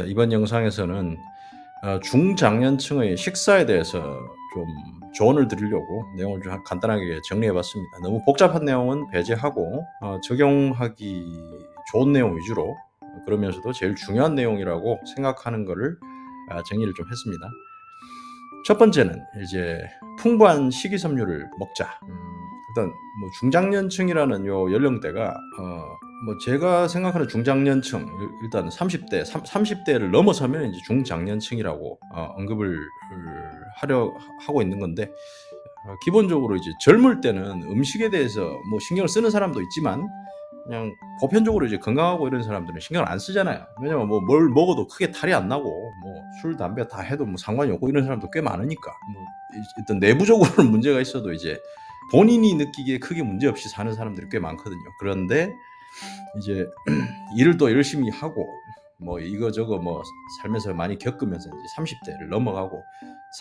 이번 영상에서는 중장년층의 식사에 대해서 좀 조언을 드리려고 내용을 좀 간단하게 정리해 봤습니다. 너무 복잡한 내용은 배제하고 적용하기 좋은 내용 위주로, 그러면서도 제일 중요한 내용이라고 생각하는 거를 정리를 좀 했습니다. 첫 번째는 이제 풍부한 식이섬유를 먹자. 일단 뭐 중장년층이라는 요 연령대가 뭐 제가 생각하는 중장년층, 일단 30대를 넘어서면 이제 중장년층이라고 언급을 하려 하고 있는 건데, 기본적으로 이제 젊을 때는 음식에 대해서 뭐 신경을 쓰는 사람도 있지만, 그냥 보편적으로 이제 건강하고 이런 사람들은 신경을 안 쓰잖아요. 왜냐면 뭐 뭘 먹어도 크게 탈이 안 나고, 뭐 술, 담배 다 해도 뭐 상관이 없고 이런 사람도 꽤 많으니까, 뭐 일단 내부적으로는 문제가 있어도 이제 본인이 느끼기에 크게 문제 없이 사는 사람들이 꽤 많거든요. 그런데 이제 일을 또 열심히 하고 뭐 이거저거 뭐 살면서 많이 겪으면서 이제 30대를 넘어가고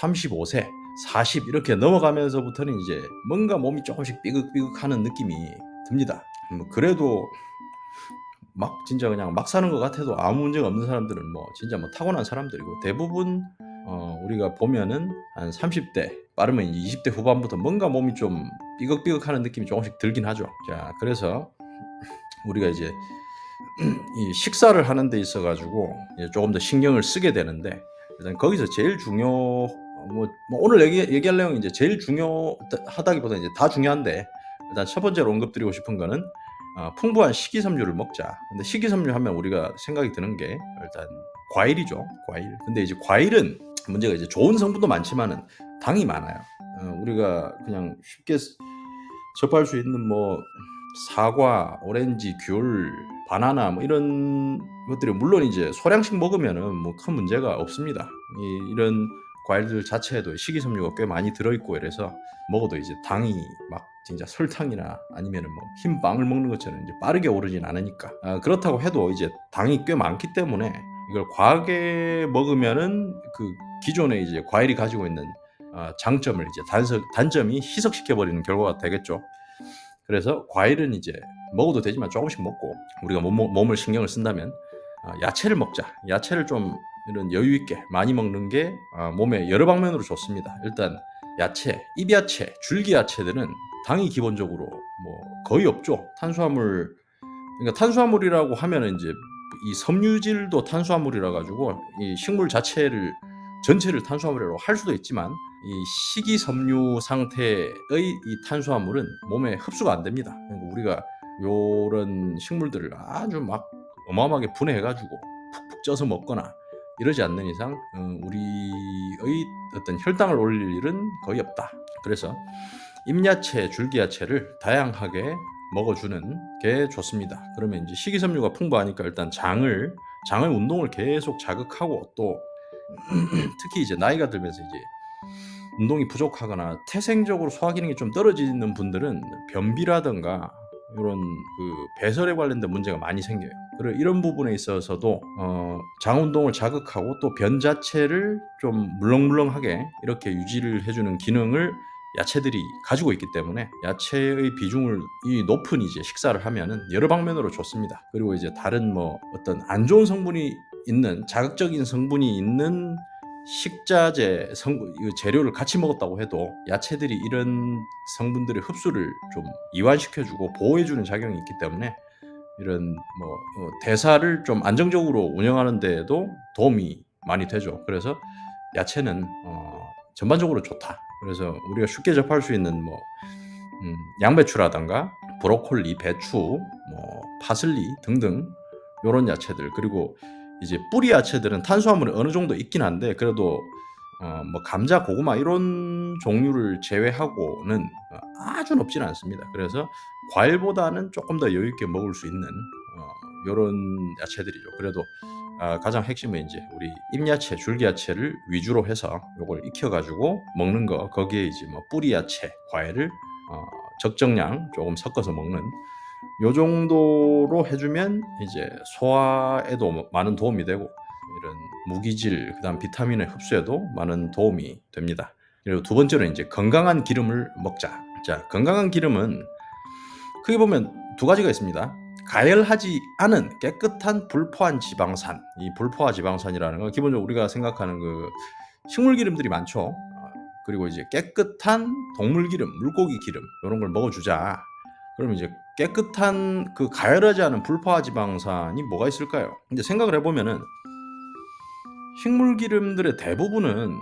35세, 40 이렇게 넘어가면서부터는 이제 뭔가 몸이 조금씩 삐걱삐걱하는 느낌이 듭니다. 뭐 그래도 막 진짜 그냥 막 사는 것 같아도 아무 문제가 없는 사람들은 뭐 진짜 뭐 타고난 사람들이고, 대부분 우리가 보면은 한 30대 빠르면 20대 후반부터 뭔가 몸이 좀 삐걱삐걱하는 느낌이 조금씩 들긴 하죠. 자, 그래서 우리가 이제 이 식사를 하는 데 있어 가지고 조금 더 신경을 쓰게 되는데, 일단 거기서 제일 뭐 오늘 얘기할 내용이 이제 제일 중요하다기보다 이제 다 중요한데, 일단 첫 번째로 언급드리고 싶은 거는 풍부한 식이섬유를 먹자. 근데 식이섬유 하면 우리가 생각이 드는 게 일단 과일이죠. 과일. 근데 이제 과일은 문제가 이제 좋은 성분도 많지만은 당이 많아요. 우리가 그냥 쉽게 접할 수 있는 뭐 사과, 오렌지, 귤, 바나나 뭐 이런 것들이 물론 이제 소량씩 먹으면은 뭐 큰 문제가 없습니다. 이런 과일들 자체에도 식이섬유가 꽤 많이 들어있고 이래서 먹어도 이제 당이 막 진짜 설탕이나 아니면은 뭐 흰 빵을 먹는 것처럼 이제 빠르게 오르진 않으니까. 그렇다고 해도 이제 당이 꽤 많기 때문에 이걸 과하게 먹으면은 그 기존에 이제 과일이 가지고 있는 장점을 이제 단점이 희석시켜 버리는 결과가 되겠죠. 그래서 과일은 이제 먹어도 되지만 조금씩 먹고, 우리가 몸을 신경을 쓴다면 야채를 먹자. 야채를 좀 이런 여유 있게 많이 먹는 게 몸에 여러 방면으로 좋습니다. 일단 야채, 잎야채, 줄기야채들은 당이 기본적으로 뭐 거의 없죠. 그러니까 탄수화물이라고 하면은 이제 이 섬유질도 탄수화물이라 가지고 이 식물 자체를 전체를 탄수화물이라고 할 수도 있지만, 이 식이섬유 상태의 이 탄수화물은 몸에 흡수가 안 됩니다. 그러니까 우리가 요런 식물들을 아주 막 어마어마하게 분해해 가지고 푹푹 쪄서 먹거나 이러지 않는 이상 우리의 어떤 혈당을 올릴 일은 거의 없다. 그래서 잎야채, 줄기야채를 다양하게 먹어주는 게 좋습니다. 그러면 이제 식이섬유가 풍부하니까 일단 장의 운동을 계속 자극하고, 또 특히 이제 나이가 들면서 이제 운동이 부족하거나 태생적으로 소화 기능이 좀 떨어지는 분들은 변비라든가 이런 그 배설에 관련된 문제가 많이 생겨요. 그리고 이런 부분에 있어서도 장 운동을 자극하고 또 변 자체를 좀 물렁물렁하게 이렇게 유지를 해주는 기능을 야채들이 가지고 있기 때문에, 야채의 비중을 이 높은 이제 식사를 하면은 여러 방면으로 좋습니다. 그리고 이제 다른 뭐 어떤 안 좋은 성분이 있는, 자극적인 성분이 있는 식자재 재료를 같이 먹었다고 해도 야채들이 이런 성분들의 흡수를 좀 이완시켜주고 보호해주는 작용이 있기 때문에, 이런 뭐 대사를 좀 안정적으로 운영하는 데에도 도움이 많이 되죠. 그래서 야채는 전반적으로 좋다. 그래서 우리가 쉽게 접할 수 있는 뭐 양배추라든가 브로콜리, 배추, 뭐 파슬리 등등 요런 야채들, 그리고 이제 뿌리 야채들은 탄수화물이 어느 정도 있긴 한데, 그래도 뭐 감자, 고구마 이런 종류를 제외하고는 아주 높지는 않습니다. 그래서 과일보다는 조금 더 여유 있게 먹을 수 있는 요런 야채들이죠. 그래도 가장 핵심은 이제 우리 잎야채, 줄기야채를 위주로 해서 요걸 익혀가지고 먹는 거, 거기에 이제 뭐 뿌리야채, 과일을 적정량 조금 섞어서 먹는 요 정도로 해주면 이제 소화에도 많은 도움이 되고, 이런 무기질, 그다음 비타민의 흡수에도 많은 도움이 됩니다. 그리고 두 번째는 이제 건강한 기름을 먹자. 자, 건강한 기름은 크게 보면 두 가지가 있습니다. 가열하지 않은 깨끗한 불포화 지방산. 이 불포화 지방산이라는 건 기본적으로 우리가 생각하는 그 식물 기름들이 많죠. 그리고 이제 깨끗한 동물 기름, 물고기 기름 이런 걸 먹어주자. 그러면 이제 깨끗한 그 가열하지 않은 불포화 지방산이 뭐가 있을까요? 근데 생각을 해보면은 식물 기름들의 대부분은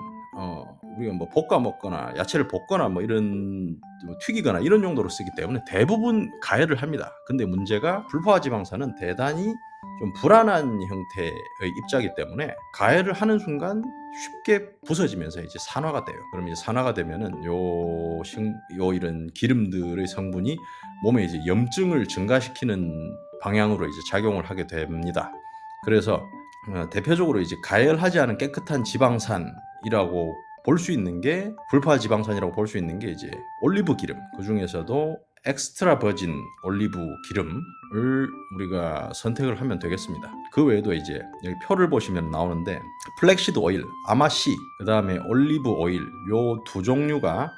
우리가 뭐 볶아 먹거나 야채를 볶거나 뭐 이런 뭐 튀기거나 이런 용도로 쓰기 때문에 대부분 가열을 합니다. 근데 문제가 불포화 지방산은 대단히 좀 불안한 형태의 입자이기 때문에 가열을 하는 순간 쉽게 부서지면서 이제 산화가 돼요. 그럼 이제 산화가 되면은 요 이런 기름들의 성분이 몸에 이제 염증을 증가시키는 방향으로 이제 작용을 하게 됩니다. 그래서 대표적으로 이제 가열하지 않은 깨끗한 지방산이라고 볼 수 있는 게 불포화 지방산이라고 볼 수 있는 게 이제 올리브 기름. 그 중에서도 엑스트라 버진 올리브 기름을 우리가 선택을 하면 되겠습니다. 그 외에도 이제 여기 표를 보시면 나오는데 플렉시드 오일, 아마씨, 그다음에 올리브 오일 요 두 종류가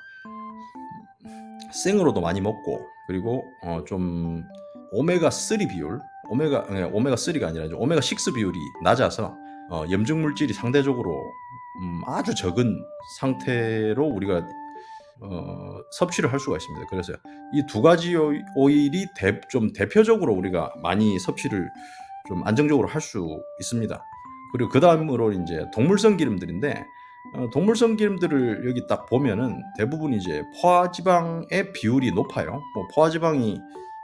생으로도 많이 먹고 그리고 좀 오메가 3 비율 오메가 3가 아니라 오메가 6 비율이 낮아서 염증 물질이 상대적으로 아주 적은 상태로 우리가 섭취를 할 수가 있습니다. 그래서 이 두 가지 오일이 좀 대표적으로 우리가 많이 섭취를 좀 안정적으로 할 수 있습니다. 그리고 그 다음으로 이제 동물성 기름들인데 동물성 기름들을 여기 딱 보면은 대부분 이제 포화지방의 비율이 높아요. 뭐 포화지방이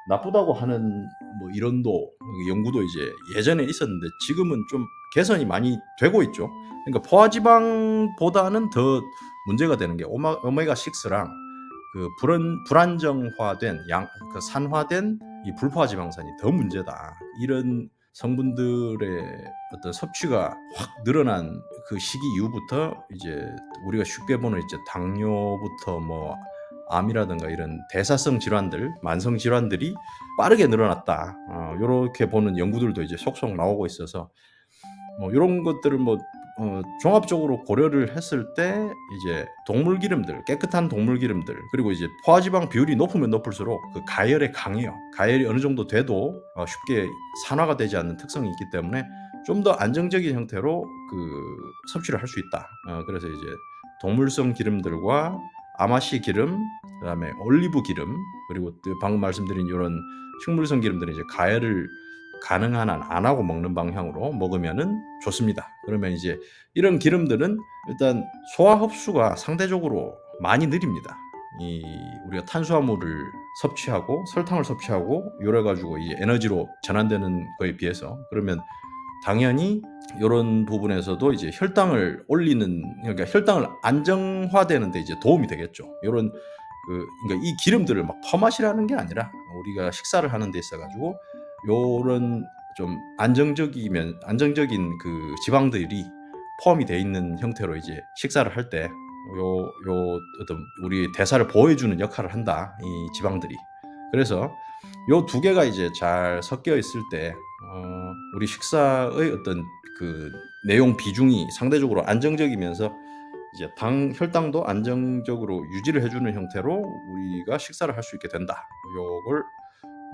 나쁘다고 하는 뭐 이론도 연구도 이제 예전에 있었는데 지금은 좀 개선이 많이 되고 있죠. 그러니까 포화지방보다는 더 문제가 되는 게 오메가 6랑 그 불안정화된 그 산화된 이 불포화 지방산이 더 문제다. 이런 성분들의 어떤 섭취가 확 늘어난 그 시기 이후부터 이제 우리가 쉽게 보는 이제 당뇨부터 뭐 암이라든가 이런 대사성 질환들, 만성 질환들이 빠르게 늘어났다. 이렇게 보는 연구들도 이제 속속 나오고 있어서 이런 것들을 종합적으로 고려를 했을 때 이제 동물 기름들, 깨끗한 동물 기름들 그리고 이제 포화지방 비율이 높으면 높을수록 그 가열에 강해요. 가열이 어느 정도 돼도 쉽게 산화가 되지 않는 특성이 있기 때문에 좀 더 안정적인 형태로 그 섭취를 할 수 있다. 그래서 이제 동물성 기름들과 아마씨 기름, 그다음에 올리브 기름 그리고 또 방금 말씀드린 이런 식물성 기름들은 이제 가열을 가능한 한 안 하고 먹는 방향으로 먹으면은 좋습니다. 그러면 이제 이런 기름들은 일단 소화 흡수가 상대적으로 많이 느립니다. 우리가 탄수화물을 섭취하고 설탕을 섭취하고 이래 가지고 이제 에너지로 전환되는 거에 비해서 그러면 당연히 이런 부분에서도 이제 혈당을 올리는 그러니까 혈당을 안정화되는 데 이제 도움이 되겠죠. 이런 그러니까 이 기름들을 막 퍼마시라는 게 아니라 우리가 식사를 하는 데 있어 가지고 요런 좀 안정적인 그 지방들이 포함이 돼 있는 형태로 이제 식사를 할 때 요 어떤 우리 대사를 보호해 주는 역할을 한다. 이 지방들이. 그래서 요 두 개가 이제 잘 섞여 있을 때 우리 식사의 어떤 그 내용 비중이 상대적으로 안정적이면서 이제 혈당도 안정적으로 유지를 해주는 형태로 우리가 식사를 할 수 있게 된다. 요걸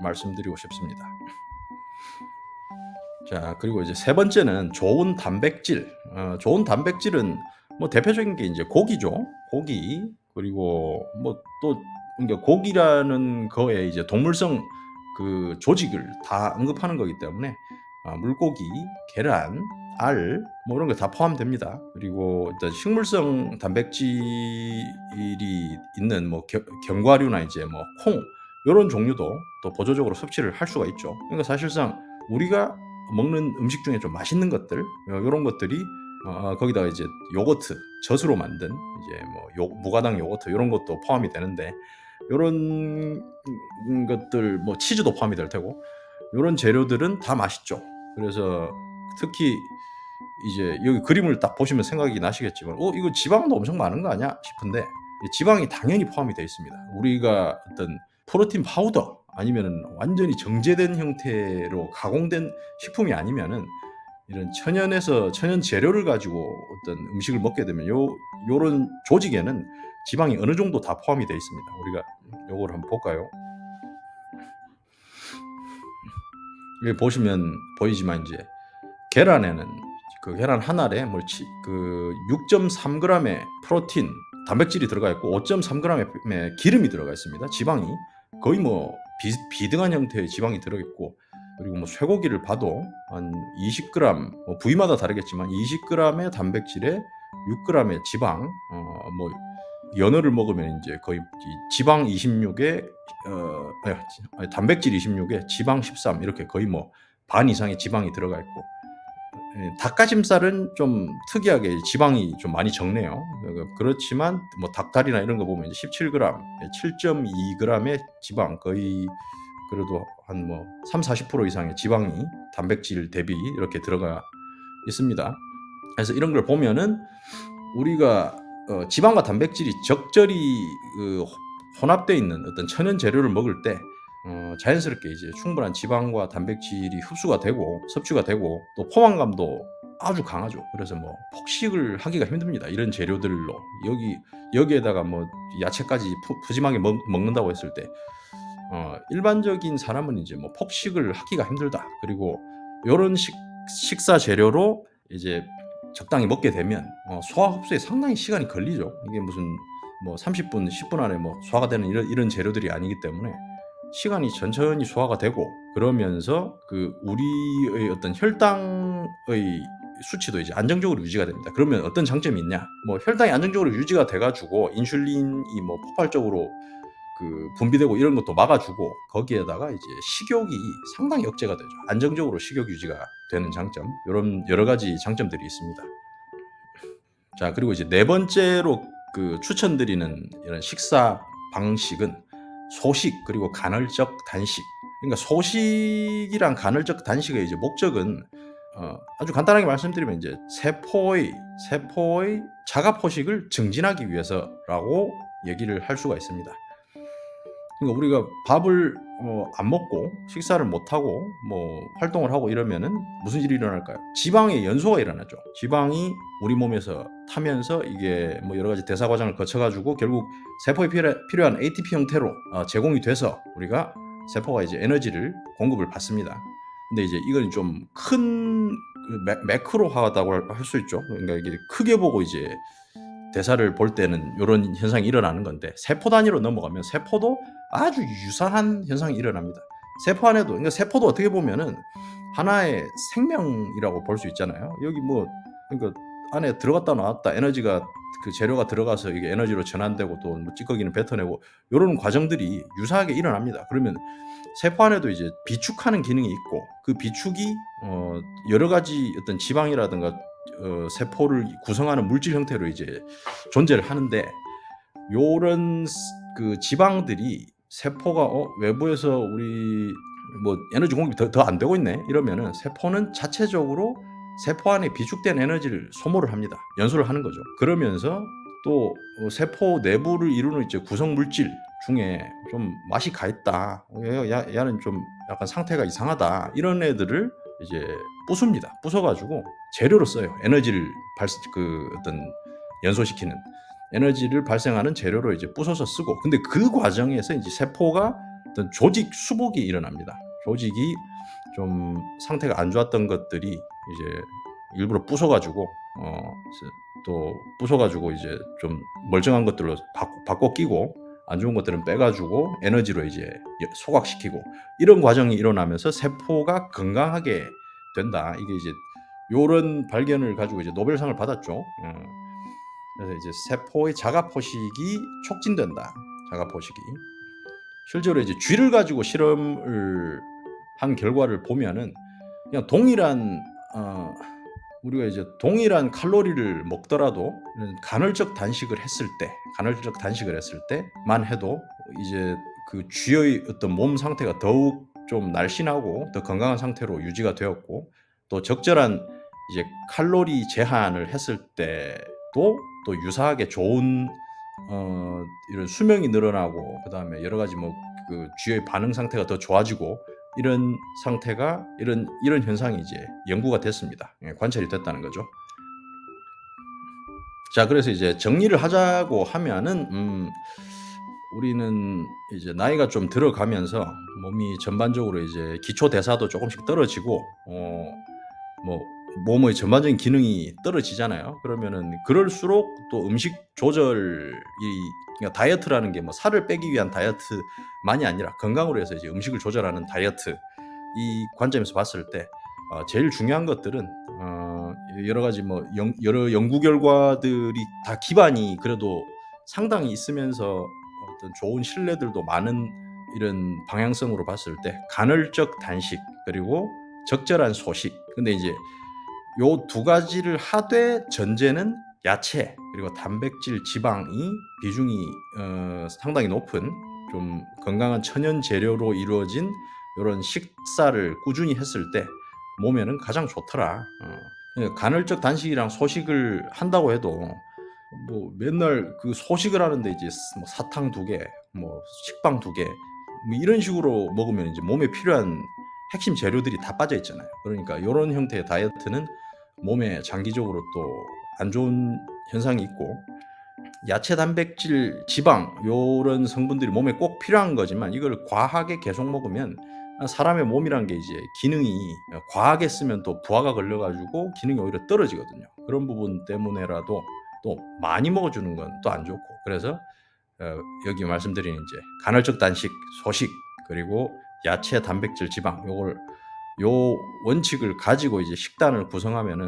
말씀드리고 싶습니다. 자, 그리고 이제 세 번째는 좋은 단백질. 좋은 단백질은 뭐 대표적인 게 이제 고기죠. 고기. 그리고 뭐 또 그러니까 고기라는 거에 이제 동물성 그 조직을 다 언급하는 거기 때문에 물고기, 계란, 알, 뭐 이런 거 다 포함됩니다. 그리고 일단 식물성 단백질이 있는 뭐 견과류나 이제 뭐 콩, 이런 종류도 또 보조적으로 섭취를 할 수가 있죠. 그러니까 사실상 우리가 먹는 음식 중에 좀 맛있는 것들 이런 것들이 거기다가 이제 요거트 젖으로 만든 이제 뭐 무가당 요거트 이런 것도 포함이 되는데 이런 것들 뭐 치즈도 포함이 될 테고 이런 재료들은 다 맛있죠. 그래서 특히 이제 여기 그림을 딱 보시면 생각이 나시겠지만 이거 지방도 엄청 많은 거 아니야 싶은데 지방이 당연히 포함이 되어 있습니다. 우리가 어떤 프로틴 파우더 아니면은 완전히 정제된 형태로 가공된 식품이 아니면은 이런 천연 재료를 가지고 어떤 음식을 먹게 되면 요런 조직에는 지방이 어느 정도 다 포함이 되어 있습니다. 우리가 요걸 한번 볼까요? 여기 보시면 보이지만 이제 계란에는 그 계란 한 알에 뭐 그 6.3 g의 프로틴 단백질이 들어가 있고 5.3 g의 기름이 들어가 있습니다. 지방이 거의 뭐 비등한 형태의 지방이 들어 있고, 그리고 뭐 쇠고기를 봐도 한 20g, 뭐 부위마다 다르겠지만 20g의 단백질에 6g의 지방, 뭐 연어를 먹으면 이제 거의 지방 26에 단백질 26에 지방 13, 이렇게 거의 뭐 반 이상의 지방이 들어가 있고, 닭가슴살은 좀 특이하게 지방이 좀 많이 적네요. 그렇지만 뭐 닭다리나 이런 거 보면 이제 17g, 7.2g의 지방, 거의 그래도 한 뭐 30-40% 이상의 지방이 단백질 대비 이렇게 들어가 있습니다. 그래서 이런 걸 보면은 우리가 지방과 단백질이 적절히 혼합되어 있는 어떤 천연 재료를 먹을 때 자연스럽게 이제 충분한 지방과 단백질이 흡수가 되고 섭취가 되고, 또 포만감도 아주 강하죠. 그래서 뭐 폭식을 하기가 힘듭니다. 이런 재료들로 여기에다가 뭐 야채까지 푸짐하게 먹는다고 했을 때 일반적인 사람은 이제 뭐 폭식을 하기가 힘들다. 그리고 요런 식사 재료로 이제 적당히 먹게 되면 소화 흡수에 상당히 시간이 걸리죠. 이게 무슨 뭐 30분, 10분 안에 뭐 소화가 되는 이런 재료들이 아니기 때문에 시간이 천천히 소화가 되고, 그러면서 그 우리의 어떤 혈당의 수치도 이제 안정적으로 유지가 됩니다. 그러면 어떤 장점이 있냐? 뭐 혈당이 안정적으로 유지가 돼가지고 인슐린이 뭐 폭발적으로 그 분비되고 이런 것도 막아주고, 거기에다가 이제 식욕이 상당히 억제가 되죠. 안정적으로 식욕 유지가 되는 장점, 이런 여러 가지 장점들이 있습니다. 자, 그리고 이제 네 번째로 그 추천드리는 이런 식사 방식은 소식 그리고 간헐적 단식. 그러니까 소식이랑 간헐적 단식의 이제 목적은 아주 간단하게 말씀드리면 이제 세포의 자가 포식을 증진하기 위해서라고 얘기를 할 수가 있습니다. 그러니까 우리가 밥을 안 먹고 식사를 못 하고 뭐 활동을 하고 이러면은 무슨 일이 일어날까요? 지방의 연소가 일어나죠. 지방이 우리 몸에서 타면서 이게 뭐 여러 가지 대사 과정을 거쳐 가지고 결국 세포에 필요한 ATP 형태로 제공이 돼서 우리가 세포가 이제 에너지를 공급을 받습니다. 근데 이제 이건 좀 큰 매크로하다고 할 수 있죠. 그러니까 이게 크게 보고 이제 대사를 볼 때는 이런 현상이 일어나는 건데, 세포 단위로 넘어가면 세포도 아주 유사한 현상이 일어납니다. 세포 안에도, 그러니까 세포도 어떻게 보면은 하나의 생명이라고 볼 수 있잖아요. 여기 뭐 그러니까 안에 들어갔다 나왔다 에너지가 그 재료가 들어가서 이게 에너지로 전환되고 또 뭐 찌꺼기는 뱉어내고 이런 과정들이 유사하게 일어납니다. 그러면 세포 안에도 이제 비축하는 기능이 있고, 그 비축이 여러 가지 어떤 지방이라든가 세포를 구성하는 물질 형태로 이제 존재를 하는데, 요런 그 지방들이 세포가 외부에서 우리 뭐 에너지 공급이 더 안 되고 있네 이러면은 세포는 자체적으로 세포 안에 비축된 에너지를 소모를 합니다. 연소를 하는 거죠. 그러면서 또 세포 내부를 이루는 이제 구성 물질 중에 좀 맛이 가 있다, 얘는 좀 약간 상태가 이상하다, 이런 애들을 이제 부숩니다. 부숴가지고 재료로 써요. 에너지를 어떤 연소시키는 에너지를 발생하는 재료로 이제 부숴서 쓰고, 근데 그 과정에서 이제 세포가 어떤 조직 수복이 일어납니다. 조직이 좀 상태가 안 좋았던 것들이 이제 일부러 부숴가지고 또 부숴가지고 이제 좀 멀쩡한 것들로 바꿔 끼고, 안 좋은 것들은 빼가지고 에너지로 이제 소각시키고, 이런 과정이 일어나면서 세포가 건강하게 된다. 이게 이제 요런 발견을 가지고 이제 노벨상을 받았죠. 그래서 이제 세포의 자가 포식이 촉진된다. 자가 포식이. 실제로 이제 쥐를 가지고 실험을 한 결과를 보면은 그냥 우리가 이제 동일한 칼로리를 먹더라도 간헐적 단식을 했을 때만 해도 이제 그 쥐의 어떤 몸 상태가 더욱 좀 날씬하고 더 건강한 상태로 유지가 되었고, 또 적절한 이제 칼로리 제한을 했을 때도 또 유사하게 좋은 이런 수명이 늘어나고, 그다음에 여러 가지 뭐 그 쥐의 반응 상태가 더 좋아지고, 이런 상태가 이런 현상이 이제 연구가 됐습니다. 관찰이 됐다는 거죠. 자, 그래서 이제 정리를 하자고 하면은 우리는 이제 나이가 좀 들어가면서 몸이 전반적으로 이제 기초 대사도 조금씩 떨어지고 뭐 몸의 전반적인 기능이 떨어지잖아요. 그러면은 그럴수록 또 음식 조절이, 그러니까 다이어트라는 게 뭐 살을 빼기 위한 다이어트만이 아니라 건강을 위해서 이제 음식을 조절하는 다이어트, 이 관점에서 봤을 때 제일 중요한 것들은 여러 가지 뭐 여러 연구 결과들이 다 기반이 그래도 상당히 있으면서 어떤 좋은 신뢰들도 많은 이런 방향성으로 봤을 때 간헐적 단식 그리고 적절한 소식. 근데 이제 요 두 가지를 하되 전제는 야채 그리고 단백질, 지방이 비중이 상당히 높은 좀 건강한 천연 재료로 이루어진 요런 식사를 꾸준히 했을 때 몸에는 가장 좋더라. 그러니까 간헐적 단식이랑 소식을 한다고 해도 뭐 맨날 그 소식을 하는데 이제 뭐 사탕 2개, 뭐 식빵 2개, 뭐 이런 식으로 먹으면 이제 몸에 필요한 핵심 재료들이 다 빠져 있잖아요. 그러니까 요런 형태의 다이어트는 몸에 장기적으로 또 안 좋은 현상이 있고, 야채, 단백질, 지방 요런 성분들이 몸에 꼭 필요한 거지만 이걸 과하게 계속 먹으면 사람의 몸이란 게 이제 기능이 과하게 쓰면 또 부하가 걸려 가지고 기능이 오히려 떨어지거든요. 그런 부분 때문에라도 또 많이 먹어 주는 건 또 안 좋고, 그래서 여기 말씀드린 이제 간헐적 단식, 소식 그리고 야채, 단백질, 지방 요 원칙을 가지고 이제 식단을 구성하면은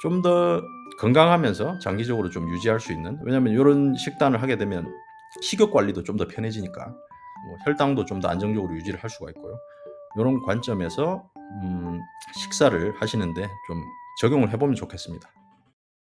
좀 더 건강하면서 장기적으로 좀 유지할 수 있는, 왜냐면 요런 식단을 하게 되면 식욕 관리도 좀 더 편해지니까 뭐 혈당도 좀 더 안정적으로 유지를 할 수가 있고요. 요런 관점에서 식사를 하시는데 좀 적용을 해 보면 좋겠습니다.